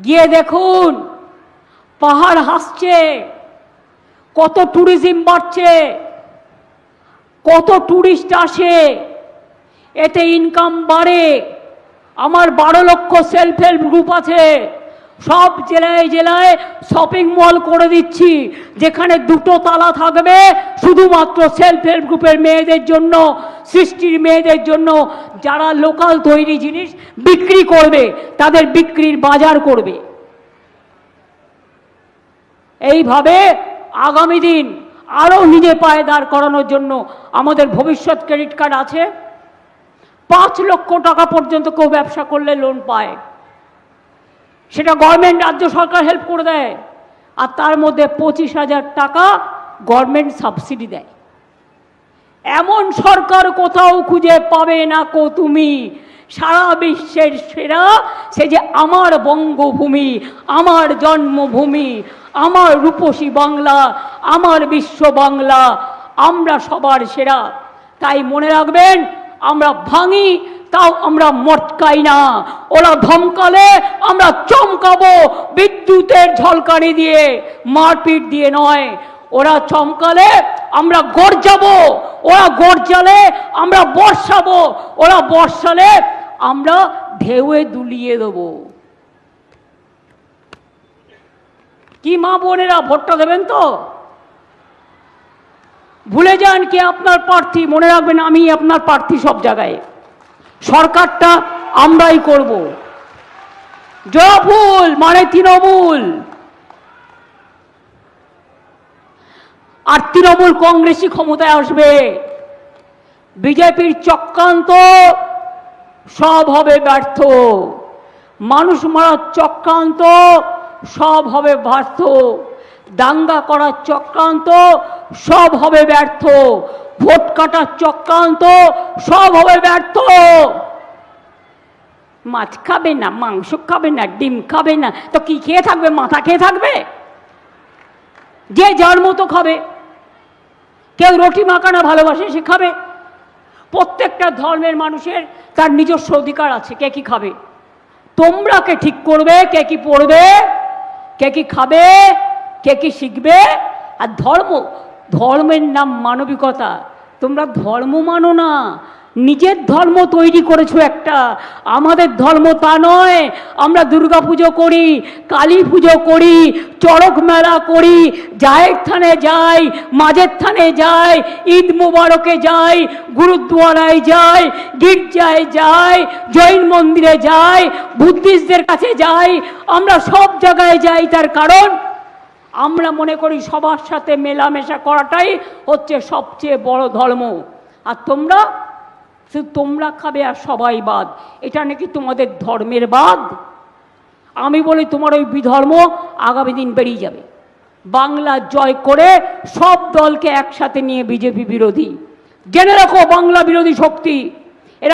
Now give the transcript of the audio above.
গিয়ে দেখুন পাহাড় হাসছে, কত ট্যুরিজম বাড়ছে, কত ট্যুরিস্ট আসে, এতে ইনকাম বাড়ে। আমার 12 লক্ষ সেলফ হেল্প গ্রুপ আছে, সব জেলায় জেলায় শপিং মল করে দিচ্ছি, যেখানে 2টো তালা থাকবে শুধুমাত্র সেলফ হেল্প গ্রুপের মেয়েদের জন্য, সৃষ্টির মেয়েদের জন্য, যারা লোকাল তৈরি জিনিস বিক্রি করবে, তাদের বিক্রির বাজার করবে। এইভাবে আগামী দিন আরও নিজে পায়ে দাঁড় করানোর জন্য আমাদের ভবিষ্যৎ ক্রেডিট কার্ড আছে। 5 লক্ষ টাকা পর্যন্ত কেউ ব্যবসা করলে লোন পায়, সেটা গভর্নমেন্ট, রাজ্য সরকার হেল্প করে দেয়, আর তার মধ্যে 25,000 টাকা গভর্নমেন্ট সাবসিডি দেয়। এমন সরকার কোথাও খুঁজে পাবে না কো তুমি। সারা বিশ্বের সেরা, সে যে আমার বঙ্গভূমি, আমার জন্মভূমি, আমার রূপসী বাংলা, আমার বিশ্ব বাংলা, আমরা সবার সেরা। তাই মনে রাখবেন, আমরা ভাঙি তাও আমরা মটকাই না। ওরা ধমকালে আমরা চমকাবো, বিদ্যুতের ঝলকানি দিয়ে, মারপিট দিয়ে নয়। ওরা চমকালে আমরা গর্জাবো, ওরা গর্জালে আমরা বর্ষাবো, ওরা বর্ষালে আমরা ঢেউয়ে দুলিয়ে দেবো। কি মা বোনেরা, ভোটটা দেবেন তো? ভুলে যান কে আপনার প্রার্থী, মনে রাখবেন আমি আপনার প্রার্থী সব জায়গায়। সরকারটা আমরাই করব। জয়ফুল মানে তৃণমূল, আর তৃণমূল কংগ্রেসই ক্ষমতায় আসবে। বিজেপির চক্রান্ত সব হবে ব্যর্থ, মানুষ মারার চক্রান্ত সব হবে ব্যর্থ, দাঙ্গা করার চক্রান্ত সব হবে ব্যর্থ, ভোট কাটার চক্রান্ত সব হবে ব্যর্থ। মাছ খাবে না, মাংস খাবে না, ডিম খাবে না, তো কি খেয়ে থাকবে? মাথা খেয়ে থাকবে? যে যার মতো খাবে। কেউ রুটি মাখানা ভালোবাসে, সে খাবে। প্রত্যেকটা ধর্মের মানুষের তার নিজস্ব অধিকার আছে কে কি খাবে। তোমরা কে ঠিক করবে কে কি পড়বে, কে কি খাবে, কে কি শিখবে। আর ধর্মের নাম মানবিকতা। তোমরা ধর্ম মানো না, নিজের ধর্ম তৈরি করেছো একটা। আমাদের ধর্ম তা নয়। আমরা দুর্গা পুজো করি, কালী পুজো করি, চড়ক মেলা করি, জায়ের থানে যাই, মাঝের থানে যাই, ঈদ মুবারকে যাই, গুরুদ্বারায় যাই, গির্জায় যাই, জৈন মন্দিরে যাই, বুদ্ধিস্টদের কাছে যাই, আমরা সব জায়গায় যাই। তার কারণ আমরা মনে করি সবার সাথে মেলামেশা করাটাই হচ্ছে সবচেয়ে বড় ধর্ম। আর তোমরা শুধু তোমরা খাবে আর সবাই বাদ, এটা নাকি তোমাদের ধর্মের বাদ? আমি বলি তোমার ওই বিধর্ম আগামী দিন বেরিয়ে যাবে। বাংলা জয় করে সব দলকে একসাথে নিয়ে বিজেপি বিরোধী, জেনে রাখো বাংলা বিরোধী শক্তি।